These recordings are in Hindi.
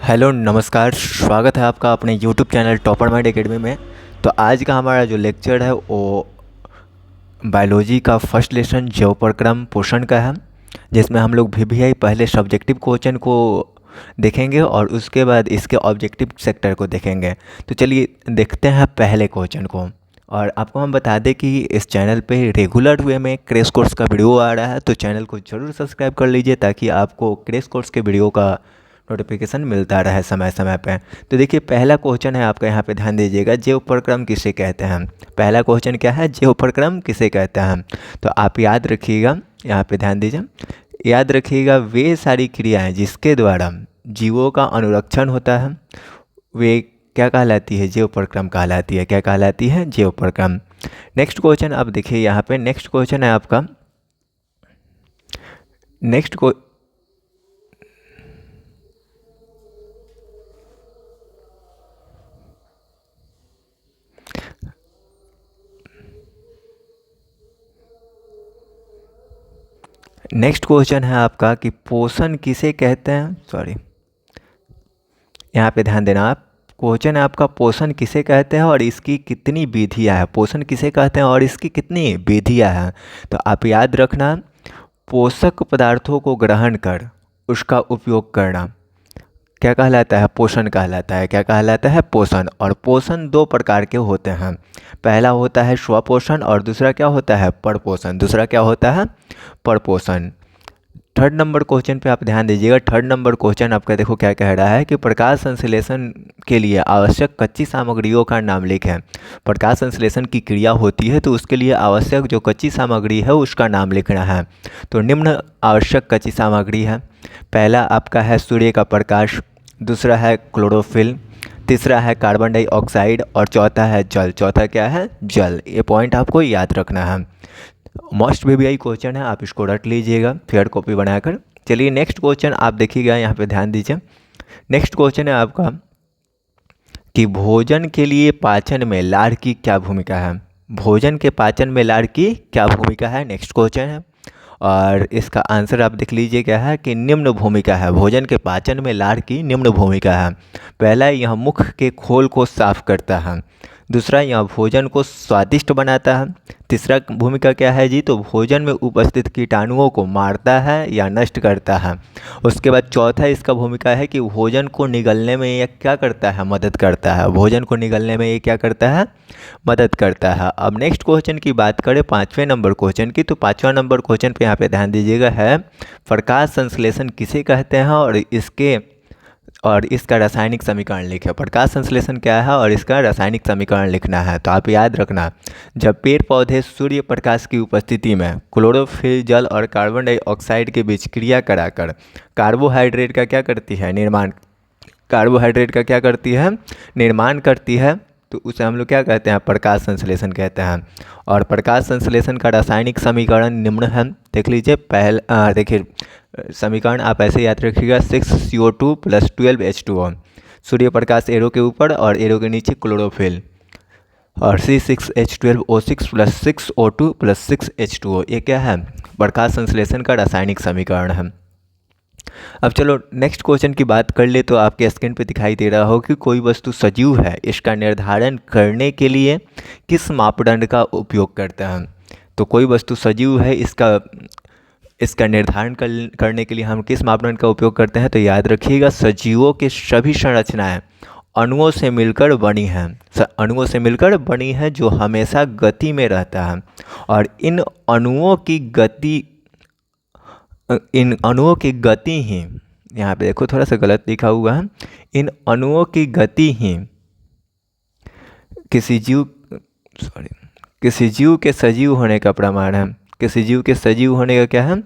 हेलो नमस्कार, स्वागत है आपका अपने YouTube channel topper mind academy में। तो आज का हमारा जो लेक्चर है वो बायोलॉजी का फर्स्ट लेसन जैव प्रक्रम पोषण का है, जिसमें हम लोग वीवीआई पहले सब्जेक्टिव क्वेश्चन को देखेंगे और उसके बाद इसके ऑब्जेक्टिव सेक्टर को देखेंगे। तो चलिए देखते हैं पहले क्वेश्चन को। और आपको हम बता दें कि इस चैनल पे रेगुलर वे में क्रैश कोर्स का वीडियो आ रहा है, तो चैनल को ज़रूर सब्सक्राइब कर लीजिए ताकि आपको क्रैश कोर्स के वीडियो का नोटिफिकेशन मिलता रहे समय समय पे। तो देखिए पहला क्वेश्चन है आपका, यहाँ पे ध्यान दीजिएगा, जैव प्रक्रम किसे कहते हैं। पहला क्वेश्चन क्या है, जैव प्रक्रम किसे कहते हैं। तो आप याद रखिएगा, यहाँ पे ध्यान दीजिए, याद रखिएगा वे सारी क्रियाएं जिसके द्वारा जीवों का अनुरक्षण होता है वे क्या कहलाती है, जैव प्रक्रम कहलाती है। क्या कहलाती है, जैव प्रक्रम। नेक्स्ट क्वेश्चन आप देखिए, यहाँ पे नेक्स्ट क्वेश्चन है आपका, नेक्स्ट को नेक्स्ट क्वेश्चन है आपका कि पोषण किसे कहते हैं। सॉरी, यहाँ पे ध्यान देना आप, क्वेश्चन है आपका पोषण किसे कहते हैं और इसकी कितनी विधियाँ हैं। पोषण किसे कहते हैं और इसकी कितनी विधियाँ हैं। तो आप याद रखना, पोषक पदार्थों को ग्रहण कर उसका उपयोग करना क्या कहलाता है, पोषण कहलाता है। क्या कहलाता है, पोषण। और पोषण दो प्रकार के होते हैं, पहला होता है स्वपोषण और दूसरा क्या होता है, परपोषण। दूसरा क्या होता है, परपोषण। थर्ड नंबर क्वेश्चन पे आप ध्यान दीजिएगा। थर्ड नंबर क्वेश्चन आपका देखो क्या कह रहा है कि प्रकाश संश्लेषण के लिए आवश्यक कच्ची सामग्रियों का नाम लिखें। प्रकाश संश्लेषण की क्रिया होती है तो उसके लिए आवश्यक जो कच्ची सामग्री है उसका नाम लिखना है। तो निम्न आवश्यक कच्ची सामग्री है, पहला आपका है सूर्य का प्रकाश, दूसरा है क्लोरोफिल, तीसरा है कार्बन डाइऑक्साइड और चौथा है जल। चौथा क्या है, जल। ये पॉइंट आपको याद रखना है। मोस्ट वीवीआई क्वेश्चन है, आप इसको रट लीजिएगा फेयर कॉपी बनाकर। चलिए नेक्स्ट क्वेश्चन आप देखिएगा, यहाँ पे ध्यान दीजिए। नेक्स्ट क्वेश्चन है आपका कि भोजन के लिए पाचन में लार की क्या भूमिका है। भोजन के पाचन में लार की क्या भूमिका है, नेक्स्ट क्वेश्चन है। और इसका आंसर आप देख लीजिए क्या है कि निम्न भूमिका है। भोजन के पाचन में लार की निम्न भूमिका है। पहला, यह मुख के खोल को साफ करता है। दूसरा, यह भोजन को स्वादिष्ट बनाता है। तीसरा भूमिका क्या है जी, तो भोजन में उपस्थित कीटाणुओं को मारता है या नष्ट करता है। उसके बाद चौथा इसका भूमिका है कि भोजन को निगलने में यह क्या करता है, मदद करता है। भोजन को निगलने में ये क्या करता है, मदद करता है। अब नेक्स्ट क्वेश्चन की बात करें, पाँचवें नंबर क्वेश्चन की, तो पाँचवा नंबर क्वेश्चन पे यहाँ पे ध्यान दीजिएगा है प्रकाश संश्लेषण किसे कहते हैं और इसका रासायनिक समीकरण लिखें। प्रकाश संश्लेषण क्या है और इसका रासायनिक समीकरण लिखना है। तो आप याद रखना, जब पेड़ पौधे सूर्य प्रकाश की उपस्थिति में क्लोरोफिल, जल और कार्बन डाइऑक्साइड के बीच क्रिया कराकर कार्बोहाइड्रेट का क्या करती है, निर्माण, कार्बोहाइड्रेट का क्या करती है, निर्माण करती है, तो उसे हम लोग क्या कहते हैं, प्रकाश संश्लेषण कहते हैं। और प्रकाश संश्लेषण का रासायनिक समीकरण निम्न है, देख लीजिए। देखिए समीकरण आप ऐसे याद रखिएगा, 6CO2 + 12H2O। Surya Prakash arrow के ऊपर और एरो के नीचे क्लोरोफिल, और C6H12O6 + 6O2 + 6H2O। ये क्या है, प्रकाश संश्लेषण का रासायनिक समीकरण है। अब चलो नेक्स्ट क्वेश्चन की बात कर ले, तो आपके स्क्रीन पे दिखाई दे रहा हो कि कोई वस्तु सजीव है, इसका निर्धारण करने के लिए किस मापदंड का उपयोग करते हैं। तो कोई वस्तु सजीव है, इसका निर्धारण करने के लिए हम किस मापदंड का उपयोग करते हैं। तो याद रखिएगा, सजीवों के सभी संरचनाएं अणुओं से मिलकर बनी हैं, अणुओं से मिलकर बनी है जो हमेशा गति में रहता है। और इन अणुओं की गति ही, यहाँ पे देखो थोड़ा सा गलत लिखा हुआ है, इन अणुओं की गति ही किसी जीव के सजीव होने का प्रमाण है। किसी जीव के सजीव होने का क्या है,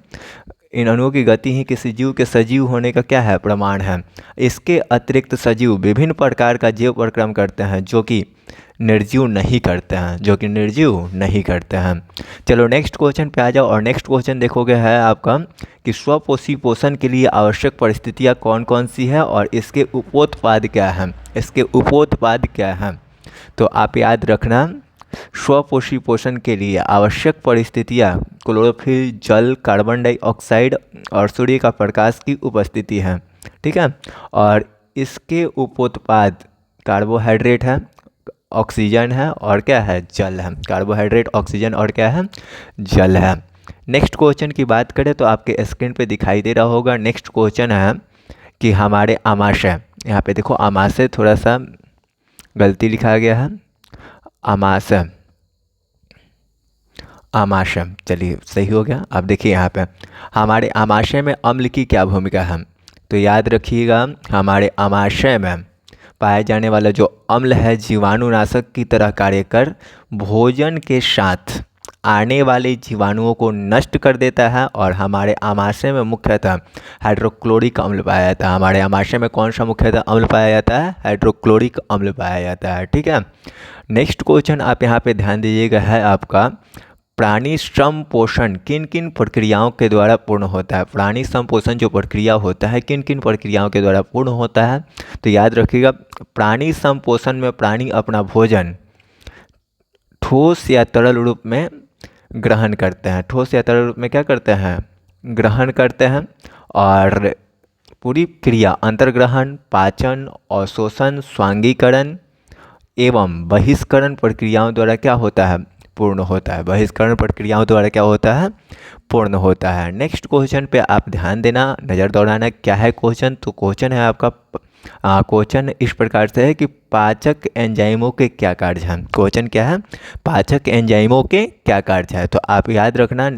इन अणुओं की गति ही किसी जीव के सजीव होने का क्या है, प्रमाण है। इसके अतिरिक्त सजीव विभिन्न प्रकार का जैव प्रक्रम करते हैं जो कि निर्जीव नहीं करते हैं, चलो नेक्स्ट क्वेश्चन पे आ जाओ। और नेक्स्ट क्वेश्चन देखोगे है आपका कि स्वपोषी पोषण के लिए आवश्यक परिस्थितियाँ कौन कौन सी है और इसके उपोत्पाद क्या हैं। तो आप याद रखना, स्वपोषी पोषण के लिए आवश्यक परिस्थितियाँ क्लोरोफिल, जल, कार्बन डाइऑक्साइड और सूर्य का प्रकाश की उपस्थिति है, ठीक है। और इसके उपोत्पाद कार्बोहाइड्रेट है, ऑक्सीजन है और क्या है, जल है। कार्बोहाइड्रेट, ऑक्सीजन और क्या है, जल है। नेक्स्ट क्वेश्चन की बात करें तो आपके स्क्रीन पे दिखाई दे रहा होगा। नेक्स्ट क्वेश्चन है कि हमारे आमाशय, यहाँ पे देखो आमाशय थोड़ा सा गलती लिखा गया है, आमाशय, आमाशय, चलिए सही हो गया। अब देखिए यहाँ पे हमारे आमाशय में अम्ल की क्या भूमिका है, तो याद रखिएगा हमारे आमाशय में पाए जाने वाला जो अम्ल है जीवाणुनाशक की तरह कार्य कर भोजन के साथ आने वाले जीवाणुओं को नष्ट कर देता है और हमारे आमाशय में मुख्यतः हाइड्रोक्लोरिक अम्ल पाया जाता है। हमारे आमाशय में कौन सा मुख्यतः अम्ल पाया जाता है, हाइड्रोक्लोरिक अम्ल पाया जाता है, ठीक है। नेक्स्ट क्वेश्चन आप यहाँ पे ध्यान दीजिएगा है आपका, प्राणी संपोषण किन किन प्रक्रियाओं के द्वारा पूर्ण होता है। प्राणी संपोषण जो प्रक्रिया होता है किन किन प्रक्रियाओं के द्वारा पूर्ण होता है, तो याद रखिएगा प्राणी संपोषण में प्राणी अपना भोजन ठोस या तरल रूप में ग्रहण करते हैं। ठोस या तरल रूप में क्या करते हैं, ग्रहण करते हैं। और पूरी क्रिया अंतर्ग्रहण, पाचन, अवशोषण, स्वांगीकरण एवं बहिष्करण प्रक्रियाओं द्वारा क्या होता है, पूर्ण होता है। बहिष्करण प्रक्रियाओं द्वारा क्या होता है, पूर्ण होता है। नेक्स्ट क्वेश्चन पे आप ध्यान देना, नज़र दौड़ाना क्या है क्वेश्चन, तो क्वेश्चन है आपका, क्वेश्चन इस प्रकार से है कि पाचक एंजाइमों के क्या कार्य हैं। क्वेश्चन क्या है, पाचक एंजाइमों के क्या कार्य है। तो आप याद रखना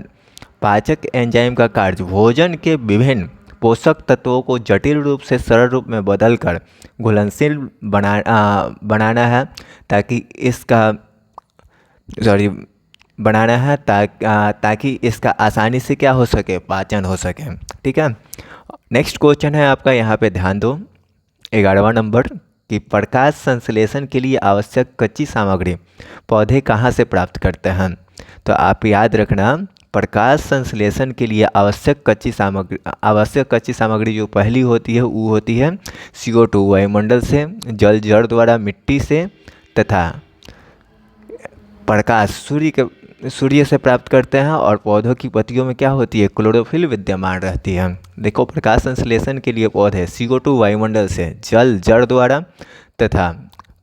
पाचक एंजाइम का कार्य भोजन के विभिन्न पोषक तत्वों को जटिल रूप से सरल रूप में बदलकर घुलनशील बनाना है ताकि इसका बनाना है ताकि इसका आसानी से क्या हो सके, पाचन हो सके, ठीक है। नेक्स्ट क्वेश्चन है आपका, यहाँ पे ध्यान दो 11वां नंबर कि प्रकाश संश्लेषण के लिए आवश्यक कच्ची सामग्री पौधे कहाँ से प्राप्त करते हैं। तो आप याद रखना प्रकाश संश्लेषण के लिए आवश्यक कच्ची सामग्री जो पहली होती है वो होती है CO2 वायुमंडल से, जल जड़ द्वारा मिट्टी से, तथा प्रकाश सूर्य से प्राप्त करते हैं। और पौधों की पत्तियों में क्या होती है, क्लोरोफिल विद्यमान रहती है। देखो प्रकाश संश्लेषण के लिए पौधे CO2 वायुमंडल से, जल जड़ द्वारा तथा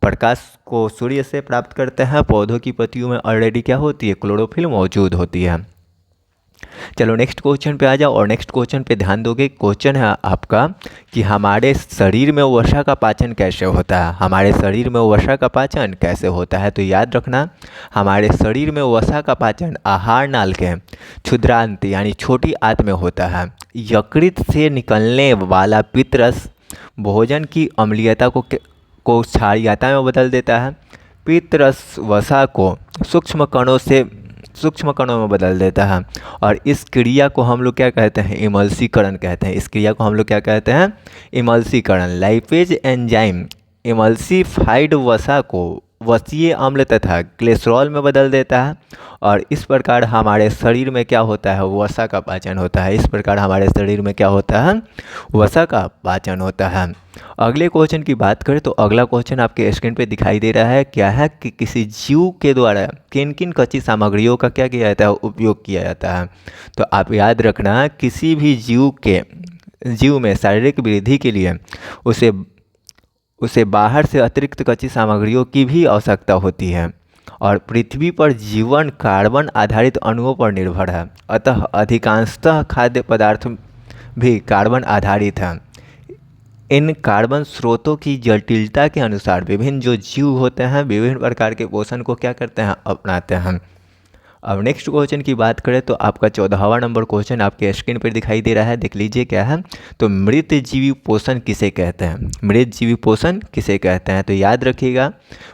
प्रकाश को सूर्य से प्राप्त करते हैं। पौधों की पत्तियों में ऑलरेडी क्या होती है, क्लोरोफिल मौजूद होती है। चलो नेक्स्ट क्वेश्चन पे आ जाओ और नेक्स्ट क्वेश्चन पे ध्यान दोगे। क्वेश्चन है आपका कि हमारे शरीर में वसा का पाचन कैसे होता है। हमारे शरीर में वसा का पाचन कैसे होता है, तो याद रखना हमारे शरीर में वसा का पाचन आहार नाल के क्षुद्रांत यानी छोटी आंत में होता है। यकृत से निकलने वाला पित्तरस भोजन की अम्लीयता को क्षारीयता में बदल देता है। पित्तरस वसा को सूक्ष्म कणों में बदल देता है और इस क्रिया को हम लोग क्या कहते हैं, इमल्सीकरण कहते हैं। इस क्रिया को हम लोग क्या कहते हैं, इमल्सीकरण। लाइपेज एंजाइम इमल्सीफाइड वसा को वसीय अम्ल तथा ग्लिसरॉल में बदल देता है और इस प्रकार हमारे शरीर में क्या होता है, वसा का पाचन होता है। इस प्रकार हमारे शरीर में क्या होता है, वसा का पाचन होता है। अगले क्वेश्चन की बात करें तो अगला क्वेश्चन आपके स्क्रीन पे दिखाई दे रहा है, क्या है कि किसी जीव के द्वारा किन किन कच्ची सामग्रियों का क्या किया जाता है, उपयोग किया जाता है। तो आप याद रखना किसी भी जीव में शारीरिक वृद्धि के लिए उसे बाहर से अतिरिक्त कच्ची सामग्रियों की भी आवश्यकता होती है और पृथ्वी पर जीवन कार्बन आधारित अणुओं पर निर्भर है। अतः अधिकांशतः खाद्य पदार्थ भी कार्बन आधारित हैं। इन कार्बन स्रोतों की जटिलता के अनुसार विभिन्न जो जीव होते हैं विभिन्न प्रकार के पोषण को क्या करते हैं, अपनाते हैं। अब नेक्स्ट क्वेश्चन की बात करें तो आपका 14वां नंबर क्वेश्चन आपके स्क्रीन पर दिखाई दे रहा है, देख लीजिए क्या है। तो मृत जीवी पोषण किसे कहते हैं, मृत जीवी पोषण किसे कहते हैं। तो याद रखिएगा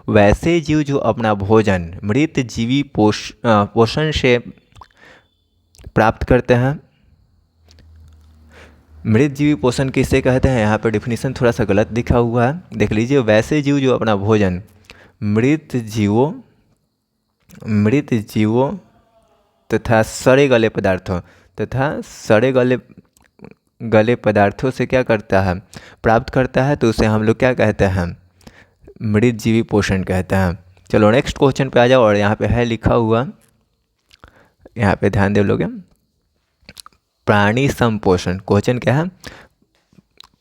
वैसे जीव जो अपना भोजन मृत जीवी पोषण से प्राप्त करते हैं। मृत जीवी पोषण किसे कहते हैं, यहाँ पर डिफिनीशन थोड़ा सा गलत लिखा हुआ है, देख लीजिए। वैसे जीव जो अपना भोजन मृत जीवों तथा सड़े गले पदार्थों से क्या करता है, प्राप्त करता है, तो उसे हम लोग क्या कहते हैं, मृत जीवी पोषण कहते हैं। चलो नेक्स्ट क्वेश्चन पे आ जाओ और यहाँ पे है लिखा हुआ, यहाँ पे ध्यान दे लोगे, प्राणी संपोषण। क्वेश्चन क्या है,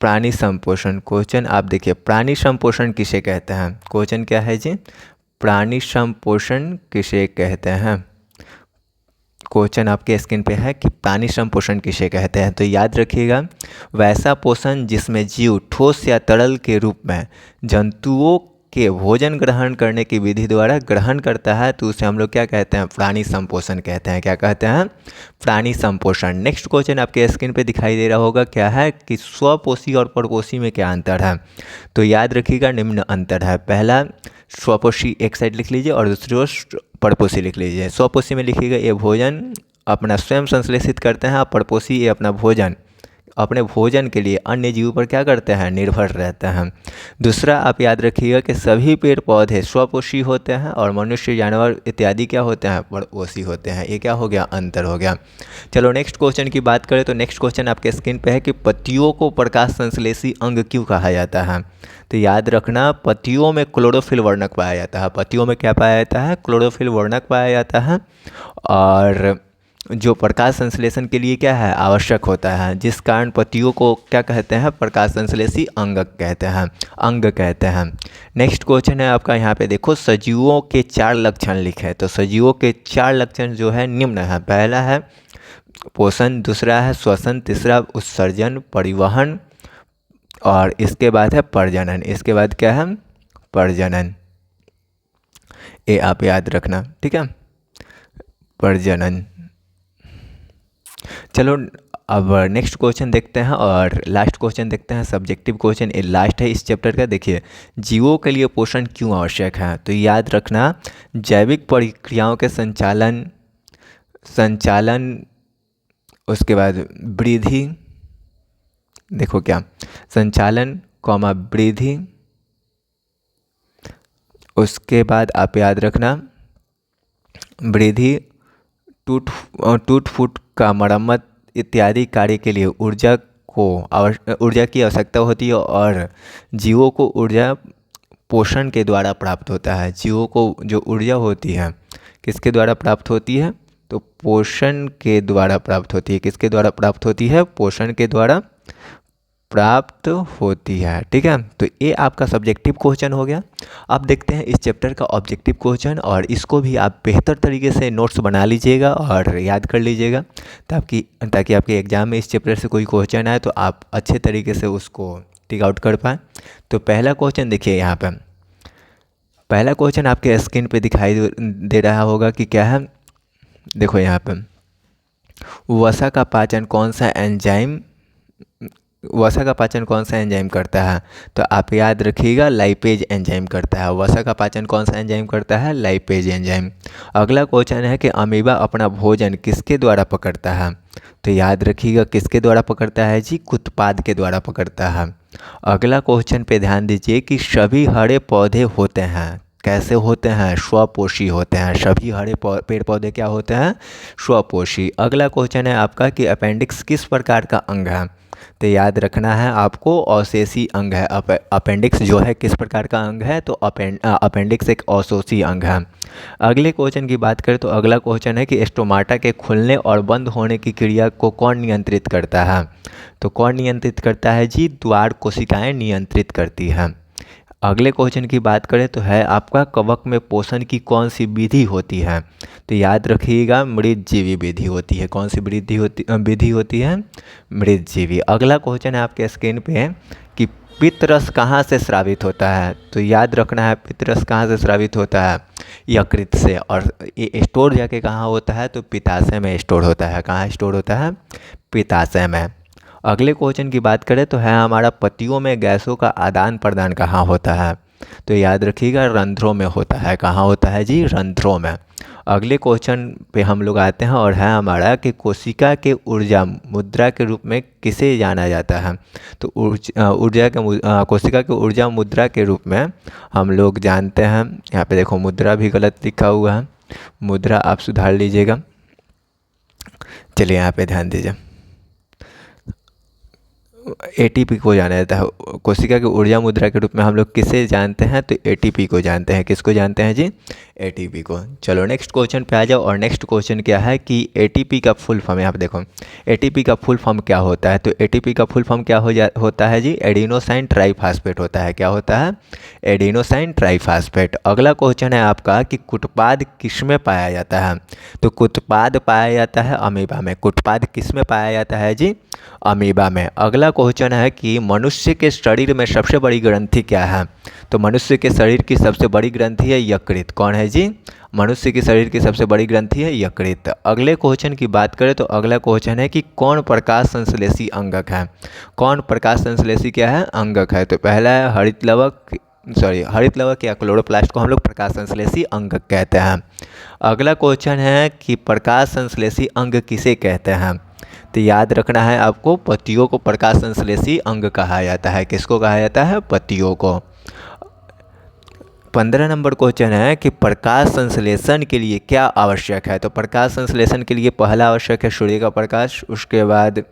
प्राणी संपोषण। क्वेश्चन आप देखिए, प्राणी संपोषण किसे कहते हैं? क्वेश्चन क्या है जी? प्राणी संपोषण किसे कहते हैं? क्वेश्चन आपके स्क्रीन पे है कि प्राणी संपोषण किसे कहते हैं। तो याद रखिएगा, वैसा पोषण जिसमें जीव ठोस या तरल के रूप में जंतुओं के भोजन ग्रहण करने की विधि द्वारा ग्रहण करता है, तो उसे हम लोग क्या कहते हैं? प्राणी संपोषण कहते हैं। क्या कहते हैं? प्राणी संपोषण। नेक्स्ट क्वेश्चन आपके स्क्रीन पे दिखाई दे रहा होगा, क्या है कि स्वपोषी और परपोषी में क्या अंतर है? तो याद रखिएगा, निम्न अंतर है। पहला, स्वपोषी एक साइड लिख लीजिए और दूसरी ओर परपोषी लिख लीजिए। स्वपोषी में लिखिएगा ये भोजन अपना स्वयं संश्लेषित करते हैं, और परपोषी ये अपना भोजन अपने भोजन के लिए अन्य जीवों पर क्या करते हैं? निर्भर रहते हैं। दूसरा, आप याद रखिएगा कि सभी पेड़ पौधे स्वपोषी होते हैं और मनुष्य, जानवर इत्यादि क्या होते हैं? परपोषी होते हैं। ये क्या हो गया? अंतर हो गया। चलो नेक्स्ट क्वेश्चन की बात करें तो नेक्स्ट क्वेश्चन आपके स्क्रीन पे है कि पत्तियों को प्रकाश संश्लेषी अंग क्यों कहा जाता है? तो याद रखना, पत्तियों में क्लोरोफिल वर्णक पाया जाता है। पत्तियों में क्या पाया जाता है? क्लोरोफिल वर्णक पाया जाता है, और जो प्रकाश संश्लेषण के लिए क्या है? आवश्यक होता है, जिस कारण पत्तियों को क्या कहते हैं? प्रकाश संश्लेषी अंग कहते हैं, अंग कहते हैं। नेक्स्ट क्वेश्चन है आपका, यहाँ पे देखो, सजीवों के 4 लक्षण लिखे। तो सजीवों के 4 लक्षण जो है निम्न है। पहला है पोषण, दूसरा है श्वसन, तीसरा उत्सर्जन, परिवहन, और इसके बाद है प्रजनन। इसके बाद क्या है? प्रजनन। ये आप याद रखना, ठीक है? प्रजनन। चलो अब नेक्स्ट क्वेश्चन देखते हैं, और लास्ट क्वेश्चन देखते हैं, सब्जेक्टिव क्वेश्चन ये लास्ट है इस चैप्टर का। देखिए, जीवों के लिए पोषण क्यों आवश्यक है? तो याद रखना, जैविक प्रक्रियाओं के संचालन उसके बाद वृद्धि, देखो क्या, संचालन कॉमा वृद्धि, उसके बाद आप याद रखना वृद्धि, टूट फूट का मरम्मत इत्यादि कार्य के लिए ऊर्जा की आवश्यकता होती है, और जीवों को ऊर्जा पोषण के द्वारा प्राप्त होता है। जीवों को जो ऊर्जा होती है किसके द्वारा प्राप्त होती है? तो पोषण के द्वारा प्राप्त होती है। किसके द्वारा प्राप्त होती है? पोषण के द्वारा प्राप्त होती है, ठीक है? तो ये आपका सब्जेक्टिव क्वेश्चन हो गया। अब देखते हैं इस चैप्टर का ऑब्जेक्टिव क्वेश्चन, और इसको भी आप बेहतर तरीके से नोट्स बना लीजिएगा और याद कर लीजिएगा, ताकि आपके एग्जाम में इस चैप्टर से कोई क्वेश्चन आए तो आप अच्छे तरीके से उसको टिक आउट कर पाएँ। तो पहला क्वेश्चन देखिए, यहाँ पर पहला क्वेश्चन आपके स्क्रीन पे दिखाई दे रहा होगा कि क्या है। देखो यहाँ पर, वसा का पाचन कौन सा एंजाइम करता है? तो आप याद रखिएगा, लाइपेज एंजाइम करता है। वसा का पाचन कौन सा एंजाइम करता है? Lipase enzyme. अगला क्वेश्चन है कि अमीबा अपना भोजन किसके द्वारा पकड़ता है? तो याद रखिएगा, किसके द्वारा पकड़ता है जी? उत्पाद के द्वारा पकड़ता है। अगला क्वेश्चन पे ध्यान दीजिए कि सभी हरे पौधे होते हैं, कैसे होते हैं? स्वपोषी होते हैं। सभी हरे पेड़ पौधे क्या होते हैं? स्वपोषी। अगला क्वेश्चन है आपका कि अपेंडिक्स किस प्रकार का अंग है? तो याद रखना है आपको, अवशेषी अंग है। अपेंडिक्स जो है किस प्रकार का अंग है? तो अपेंडिक्स एक अवशेषी अंग है। अगले क्वेश्चन की बात करें तो अगला क्वेश्चन है कि स्टोमाटा के खुलने और बंद होने की क्रिया को कौन नियंत्रित करता है? तो कौन नियंत्रित करता है जी? द्वार कोशिकाएं नियंत्रित करती हैं। अगले क्वेश्चन की बात करें तो है आपका, कवक में पोषण की कौन सी विधि होती है? तो याद रखिएगा, मृतजीवी विधि होती है। कौन सी विधि होती है? मृतजीवी। अगला क्वेश्चन है आपके स्क्रीन पे कि पित्तरस कहाँ से स्रावित होता है? तो याद रखना है, पित्तरस कहाँ से स्रावित होता है? यकृत से। और ये स्टोर जाके कहाँ होता है? तो पित्ताशय में स्टोर होता है। कहाँ स्टोर होता है? पित्ताशय में। अगले क्वेश्चन की बात करें तो है हमारा, पत्तियों में गैसों का आदान प्रदान कहाँ होता है? तो याद रखिएगा, रंध्रों में होता है। कहाँ होता है जी? रंध्रों में। अगले क्वेश्चन पे हम लोग आते हैं, और है हमारा कि कोशिका के ऊर्जा मुद्रा के रूप में किसे जाना जाता है? तो कोशिका के ऊर्जा मुद्रा के रूप में हम लोग जानते हैं, यहाँ पे देखो मुद्रा भी गलत लिखा हुआ है, मुद्रा आप सुधार लीजिएगा। चलिए यहाँ पे ध्यान दीजिए, एटीपी को जाना जाता है। कोशिका की ऊर्जा मुद्रा के रूप में हम लोग किसे जानते हैं, तो एटीपी को जानते हैं। किसको जानते हैं जी, एटीपी को। चलो नेक्स्ट क्वेश्चन पे आ जाओ। और नेक्स्ट क्वेश्चन क्या है कि एटीपी का फुल फॉर्म, यहाँ पे देखो एटीपी का फुल फॉर्म क्या होता है। तो एटीपी का फुल फॉर्म क्या होता है जी, एडिनोसाइन ट्राईफास्फेट होता है। क्या होता है, एडिनोसाइन ट्राईफास्फेट। अगला क्वेश्चन है आपका कि कुटपाद किस में पाया जाता है। तो कुटपाद पाया जाता है अमीबा में। कुटपाद किस में पाया जाता है जी, अमीबा में। अगला क्वेश्चन है कि मनुष्य के शरीर में सबसे बड़ी ग्रंथि क्या है। तो मनुष्य के शरीर की सबसे बड़ी ग्रंथि है यकृत। कौन है जी, मनुष्य के शरीर की सबसे बड़ी ग्रंथि है यकृत। अगले क्वेश्चन की बात करें तो अगला क्वेश्चन है कि कौन प्रकाश संश्लेषी अंगक है। कौन प्रकाश संश्लेषी क्या है, अंगक है। तो पहला है हरित लवक या क्लोरोप्लास्ट को हम लोग प्रकाश संश्लेषी अंगक कहते हैं। अगला क्वेश्चन है कि प्रकाश संश्लेषी अंग किसे कहते हैं। तो याद रखना है आपको, पत्तियों को प्रकाश संश्लेषी अंग कहा जाता है। किसको कहा जाता है, पत्तियों को। 15 नंबर क्वेश्चन है कि प्रकाश संश्लेषण के लिए क्या आवश्यक है। तो प्रकाश संश्लेषण के लिए पहला आवश्यक है सूर्य का प्रकाश, उसके बाद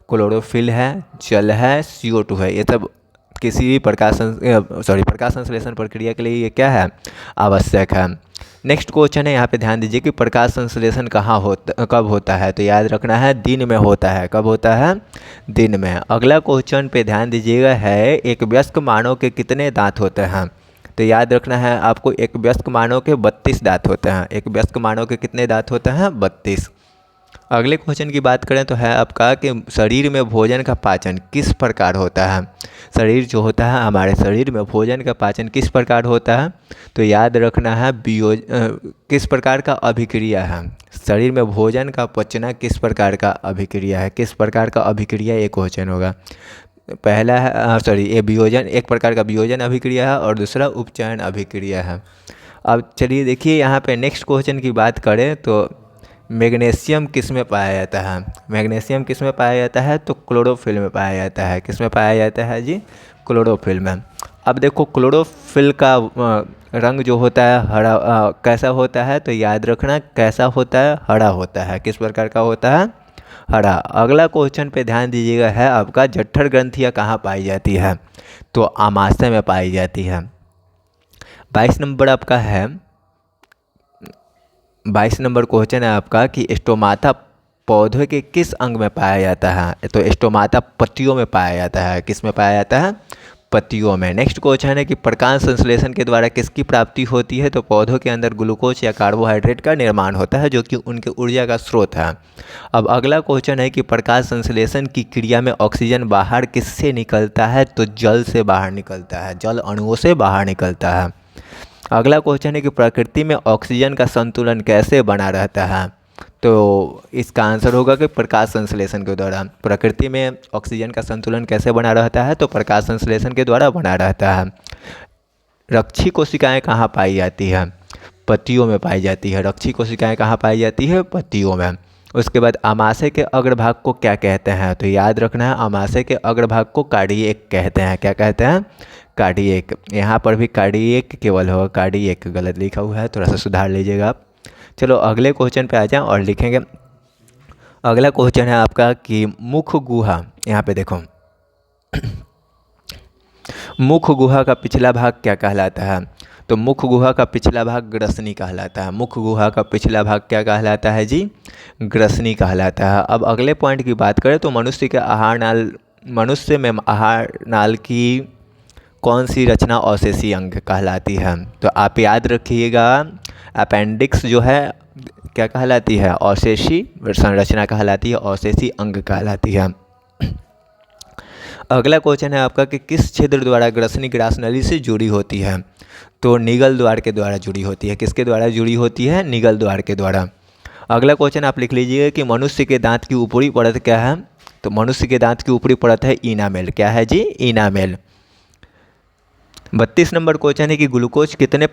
क्लोरोफिल है, जल है, CO2 है। ये सब किसी भी प्रकाश संश्लेषण प्रक्रिया के लिए ये क्या है, आवश्यक है। नेक्स्ट क्वेश्चन है, यहाँ पे ध्यान दीजिए कि प्रकाश संश्लेषण कब होता है। तो याद रखना है दिन में होता है। कब होता है, दिन में। अगला क्वेश्चन पे ध्यान दीजिएगा है, एक वयस्क मानव के कितने दांत होते हैं। तो याद रखना है आपको, एक वयस्क मानव के 32 दांत होते हैं। एक वयस्क मानव के कितने दांत होते हैं, 32। अगले क्वेश्चन की बात करें तो है आपका कि शरीर में भोजन का पाचन किस प्रकार होता है। शरीर जो होता है, हमारे शरीर में भोजन का पाचन किस प्रकार होता है। तो याद रखना है किस प्रकार का अभिक्रिया है। शरीर में भोजन का पचना किस प्रकार का अभिक्रिया है। किस प्रकार का अभिक्रिया, एक क्वेश्चन होगा। पहला है ये वियोजन, एक प्रकार का वियोजन अभिक्रिया है, और दूसरा उपचयन अभिक्रिया है। अब चलिए देखिए यहाँ पे नेक्स्ट क्वेश्चन की बात करें तो मैग्नीशियम किस में पाया जाता है। मैग्नीशियम किस में पाया जाता है, तो क्लोरोफिल में पाया जाता है। किस में पाया जाता है जी, क्लोरोफिल में। अब देखो क्लोरोफिल का रंग जो होता है हरा, कैसा होता है। तो याद रखना कैसा होता है, हरा होता है। किस प्रकार का होता है, हरा। अगला क्वेश्चन पे ध्यान दीजिएगा है आपका, जठर ग्रंथियाँ कहाँ पाई जाती है। तो आमाशय में पाई जाती है। 22 नंबर आपका है, 22 नंबर क्वेश्चन है आपका कि स्टोमाटा पौधे के किस अंग में पाया जाता है। तो स्टोमाटा पत्तियों में पाया जाता है। किस में पाया जाता है, पत्तियों में। नेक्स्ट क्वेश्चन है कि प्रकाश संश्लेषण के द्वारा किसकी प्राप्ति होती है। तो पौधों के अंदर ग्लूकोज या कार्बोहाइड्रेट का निर्माण होता है, जो कि उनके ऊर्जा का स्रोत है। अब अगला क्वेश्चन है कि प्रकाश संश्लेषण की क्रिया में ऑक्सीजन बाहर किससे निकलता है। तो जल से बाहर निकलता है, जल अणुओं से बाहर निकलता है। अगला क्वेश्चन है कि प्रकृति में ऑक्सीजन का संतुलन कैसे बना रहता है। तो इसका आंसर होगा कि प्रकाश संश्लेषण के द्वारा। प्रकृति में ऑक्सीजन का संतुलन कैसे बना रहता है, तो प्रकाश संश्लेषण के द्वारा बना रहता है। रक्षी कोशिकाएं कहाँ पाई जाती है, पत्तियों में पाई जाती है। रक्षी कोशिकाएं कहाँ पाई जाती है, पत्तियों में। उसके बाद आमाशय के अग्रभाग को क्या कहते हैं। तो याद रखना है आमाशय के अग्रभाग को कार्डिएक कहते हैं। क्या कहते हैं, कार्डिएक। यहाँ पर भी कार्डिएक केवल होगा, कार्डिएक गलत लिखा हुआ है, थोड़ा सा सुधार लीजिएगा आप। चलो अगले क्वेश्चन पे आ जाएं और लिखेंगे। अगला क्वेश्चन है आपका कि मुख गुहा, यहाँ पे देखो मुख गुहा का पिछला भाग क्या कहलाता है। तो मुख गुहा का पिछला भाग ग्रसनी कहलाता है। मुख गुहा का पिछला भाग क्या कहलाता है जी, ग्रसनी कहलाता है। अब अगले पॉइंट की बात करें तो मनुष्य में आहार नाल की कौन सी रचना अवशेषी अंग कहलाती है। तो आप याद रखिएगा, अपेंडिक्स जो है क्या कहलाती है, अवशेषी संरचना कहलाती है, अवशेषी अंग कहलाती है। अगला क्वेश्चन है आपका कि किस छिद्र द्वारा ग्रसनी ग्रास नली से जुड़ी होती है। तो निगल द्वार के द्वारा जुड़ी होती है। किसके द्वारा जुड़ी होती है, निगल द्वार के द्वारा। अगला क्वेश्चन आप लिख लीजिए कि मनुष्य के दांत की ऊपरी परत क्या है। तो मनुष्य के दांत की ऊपरी परत है इनामेल। क्या है जी, इनामेल। 32 नंबर क्वेश्चन है कि ग्लूकोज कितने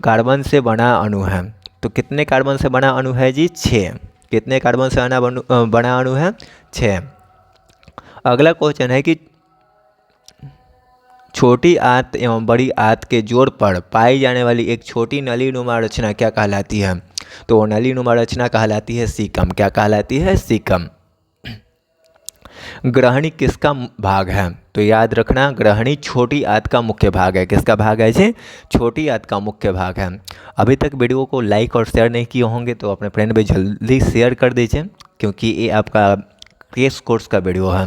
कार्बन से बना अणु है। तो कितने कार्बन से बना अणु है जी, 6। कितने कार्बन से बना अणु है, 6। अगला क्वेश्चन है कि छोटी आंत एवं बड़ी आंत के जोड़ पर पाई जाने वाली एक छोटी नलीनुमा रचना क्या कहलाती है। तो वो नलीनुमा रचना कहलाती है सीकम। क्या कहलाती है, सीकम। ग्रहणी किसका भाग है? तो याद रखना, ग्रहणी छोटी आंत का मुख्य भाग है। किसका भाग है जी? छोटी आंत का मुख्य भाग है। अभी तक वीडियो को लाइक और शेयर नहीं किए होंगे तो अपने फ्रेंड में जल्दी शेयर कर दीजिए, क्योंकि ये आपका केस कोर्स का वीडियो है।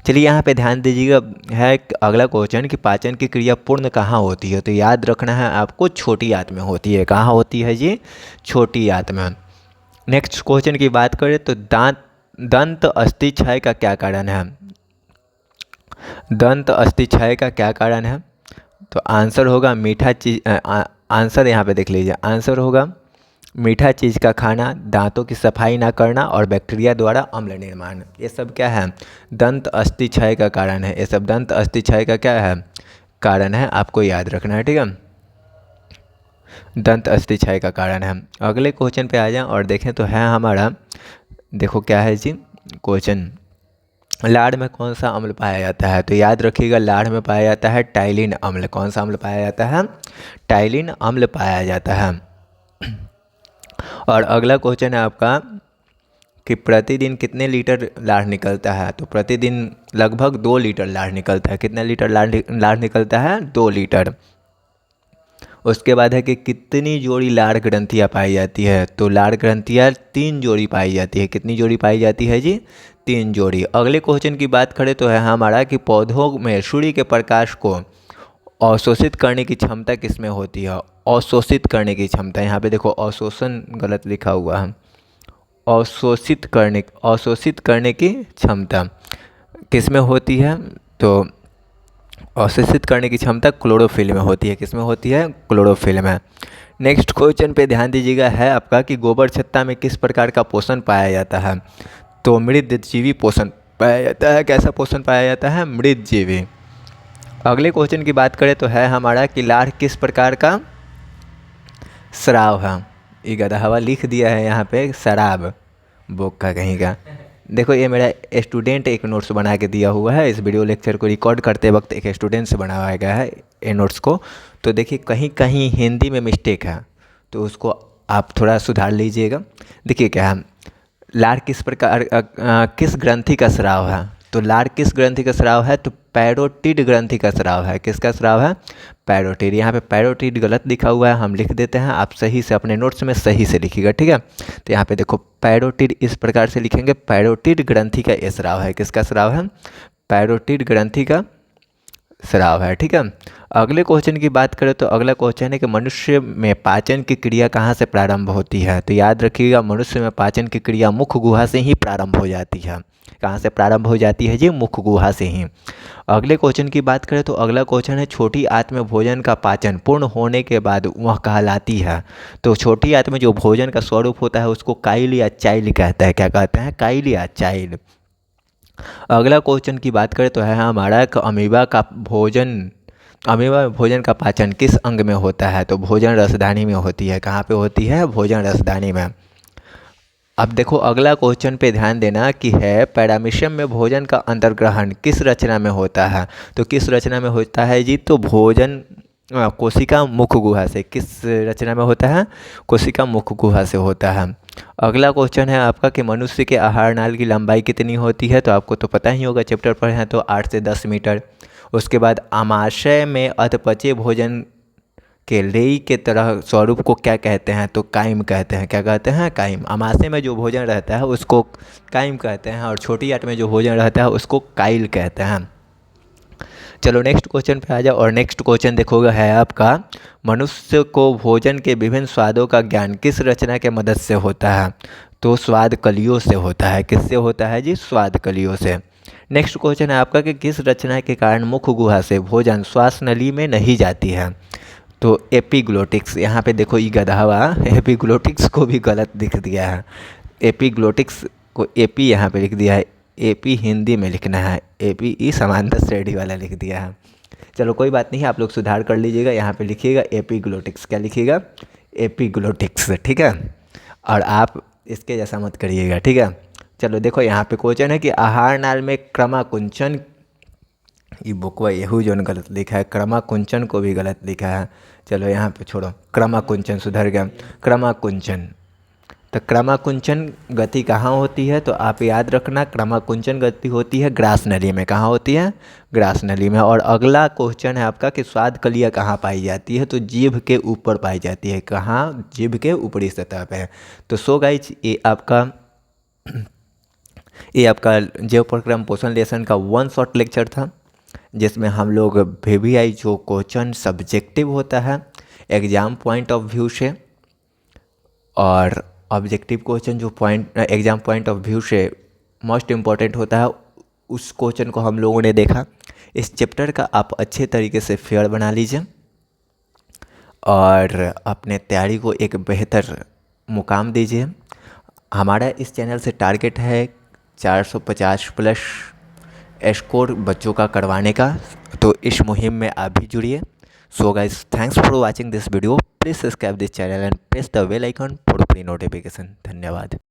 चलिए यहाँ पे ध्यान दीजिएगा, है अगला क्वेश्चन कि पाचन की क्रिया पूर्ण कहाँ होती है? तो याद रखना है आपको, छोटी आंत में होती है। कहाँ होती है जी? छोटी आंत में। नेक्स्ट क्वेश्चन की बात करें तो दंत अस्थि क्षय का क्या कारण है? दंत अस्थि क्षय का क्या कारण है? तो आंसर होगा मीठा चीज, आंसर यहाँ पे देख लीजिए, आंसर होगा मीठा चीज़ का खाना, दांतों की सफाई ना करना और बैक्टीरिया द्वारा अम्ल निर्माण। ये सब क्या है? दंत अस्थि क्षय का कारण है। ये सब दंत अस्थि क्षय का क्या है? कारण है, आपको याद रखना है, ठीक है। दंत अस्थि क्षय का कारण है। अगले क्वेश्चन पे आ जाएं और देखें तो है हमारा, देखो क्या है जी क्वेश्चन, लाड़ में कौन सा अम्ल पाया जाता है? तो याद रखिएगा, लाड़ में पाया जाता है टाइलिन अम्ल। कौन सा अम्ल पाया जाता है? टाइलिन अम्ल पाया जाता है। और अगला क्वेश्चन है आपका कि प्रतिदिन कितने लीटर लाड़ निकलता है? तो प्रतिदिन लगभग 2 लीटर लाड़ निकलता है। कितना लीटर लाड़ निकलता है? 2 लीटर। उसके बाद है कि कितनी जोड़ी लाड़ ग्रंथियाँ पाई जाती है? तो लाड़ ग्रंथियाँ 3 जोड़ी पाई जाती है। कितनी जोड़ी पाई जाती है जी? 3 जोड़ी। अगले क्वेश्चन की बात करें तो है हमारा कि पौधों में सूर्य के प्रकाश को अवशोषित करने की क्षमता किसमें होती है? अवशोषित करने की क्षमता, यहाँ पे देखो अवशोषण गलत लिखा हुआ है, अवशोषित करने की क्षमता किसमें होती है? तो अवशोषित करने की क्षमता क्लोरोफिल में होती है। किसमें होती है? क्लोरोफिल में। नेक्स्ट क्वेश्चन पे ध्यान दीजिएगा, है आपका कि गोबर छत्ता में किस प्रकार का पोषण पाया जाता है? तो मृतजीवी पोषण पाया जाता है। कैसा पोषण पाया जाता है? मृतजीवी। अगले क्वेश्चन की बात करें तो है हमारा कि लाड़ किस प्रकार का स्राव है? ये गधा हवा लिख दिया है यहाँ पे शराब, बोक का कहीं का। देखो ये मेरा स्टूडेंट एक नोट्स बना के दिया हुआ है, इस वीडियो लेक्चर को रिकॉर्ड करते वक्त एक स्टूडेंट से बनाया गया है ये नोट्स को। तो देखिए कहीं कहीं हिंदी में मिस्टेक है, तो उसको आप थोड़ा सुधार लीजिएगा। देखिए क्या है, लाड़ किस प्रकार किस ग्रंथि का स्राव है? तो लाड़ किस ग्रंथि का स्राव है? तो पैरोटिड ग्रंथि का स्राव है। किसका स्राव है? पैरोटिड। यहाँ पे पैरोटिड गलत लिखा हुआ है, हम लिख देते हैं, आप सही से अपने नोट्स में सही से लिखिएगा, ठीक है। तो यहाँ पे देखो पैरोटिड इस प्रकार से लिखेंगे, पैरोटिड ग्रंथि का ये स्राव है। किसका स्राव है? पैरोटिड ग्रंथि का स्राव है, ठीक है। अगले क्वेश्चन की बात करें तो अगला क्वेश्चन है कि मनुष्य में पाचन की क्रिया कहाँ से प्रारंभ होती है? तो याद रखिएगा, मनुष्य में पाचन की क्रिया मुख गुहा से ही प्रारंभ हो जाती है। कहाँ से प्रारंभ हो जाती है जी? मुख गुहा से ही। अगले क्वेश्चन की बात करें तो अगला क्वेश्चन है छोटी आंत में भोजन का पाचन पूर्ण होने के बाद वह कहलाती है। तो छोटी आंत में जो भोजन का स्वरूप होता है उसको काइल या चाइल कहते हैं। क्या कहते हैं? काइल या चाइल। अगला क्वेश्चन की बात करें तो है हमारा अमीबा में भोजन का पाचन किस अंग में होता है? तो भोजन रसदानी में होती है। कहाँ पे होती है? भोजन रसदानी में। अब देखो अगला क्वेश्चन पे ध्यान देना कि है पैरामीशियम में भोजन का अंतर्ग्रहण किस रचना में होता है? तो किस रचना में होता है जी? तो भोजन कोशिका मुख गुहा से। किस रचना में होता है? कोशिका मुख गुहा से होता है। अगला क्वेश्चन है आपका कि मनुष्य के आहार नाल की लंबाई कितनी होती है? तो आपको तो पता ही होगा, चैप्टर पढ़े हैं तो 8 से 10 मीटर। उसके बाद आमाशय में अधपचे भोजन के लेई के तरह स्वरूप को क्या कहते हैं? तो काइम कहते हैं। क्या कहते हैं? काइम। आमाशय में जो भोजन रहता है उसको काइम कहते हैं और छोटी आंत में जो भोजन रहता है उसको काइल कहते हैं। चलो नेक्स्ट क्वेश्चन पे आ जाओ और नेक्स्ट क्वेश्चन देखोगे है आपका, मनुष्य को भोजन के विभिन्न स्वादों का ज्ञान किस रचना के मदद से होता है? तो स्वाद कलियों से होता है। किससे होता है जी? स्वाद कलियों से। नेक्स्ट क्वेश्चन है आपका कि किस रचना के कारण मुख गुहा से भोजन श्वास नली में नहीं जाती है? तो एपिग्लोटिक्स। यहाँ पे देखो ये गधावा एपिग्लोटिक्स को भी गलत लिख दिया है। एपिग्लोटिक्स को एपी यहाँ पे लिख दिया है, एपी हिंदी में लिखना है, एपी ई समांतर श्रेणी वाला लिख दिया है। चलो कोई बात नहीं, आप लोग सुधार कर लीजिएगा, यहाँ पे लिखिएगा एपिग्लोटिक्स। क्या लिखिएगा? एपिग्लोटिक्स, ठीक है। और आप इसके जैसा मत करिएगा, ठीक है। चलो देखो यहाँ पे क्वेश्चन है कि आहार नाल में क्रमाकुंचन, ये बुकवा यहू जो गलत लिखा है, क्रमाकुंचन को भी गलत लिखा है। चलो यहाँ पे छोड़ो, क्रमाकुंचन सुधर गया, क्रमाकुंचन। तो क्रमाकुंचन गति कहाँ होती है, तो आप याद रखना क्रमाकुंचन गति होती है ग्रास नली में। कहाँ होती है, ग्रास नली में। और अगला क्वेश्चन है आपका कि स्वाद कलियाँ कहाँ पाई जाती है, तो जीभ के ऊपर पाई जाती है। कहाँ, जीभ के ऊपरी सतह पे। तो सो गाइज ये आपका जैव प्रक्रम पोषण लेसन का 1 शॉर्ट लेक्चर था, जिसमें हम लोग VVI जो क्वेश्चन सब्जेक्टिव होता है एग्ज़ाम पॉइंट ऑफ व्यू से, और ऑब्जेक्टिव क्वेश्चन जो एग्ज़ाम पॉइंट ऑफ व्यू से मोस्ट इम्पॉर्टेंट होता है, उस क्वेश्चन को हम लोगों ने देखा। इस चैप्टर का आप अच्छे तरीके से फेयर बना लीजिए और अपने तैयारी को एक बेहतर मुकाम दीजिए। हमारा इस चैनल से टारगेट है 450 प्लस स्कोर बच्चों का करवाने का, तो इस मुहिम में आप भी जुड़िए। So guys, thanks for watching this video. Please subscribe this channel and press the bell icon for free notification. धन्यवाद।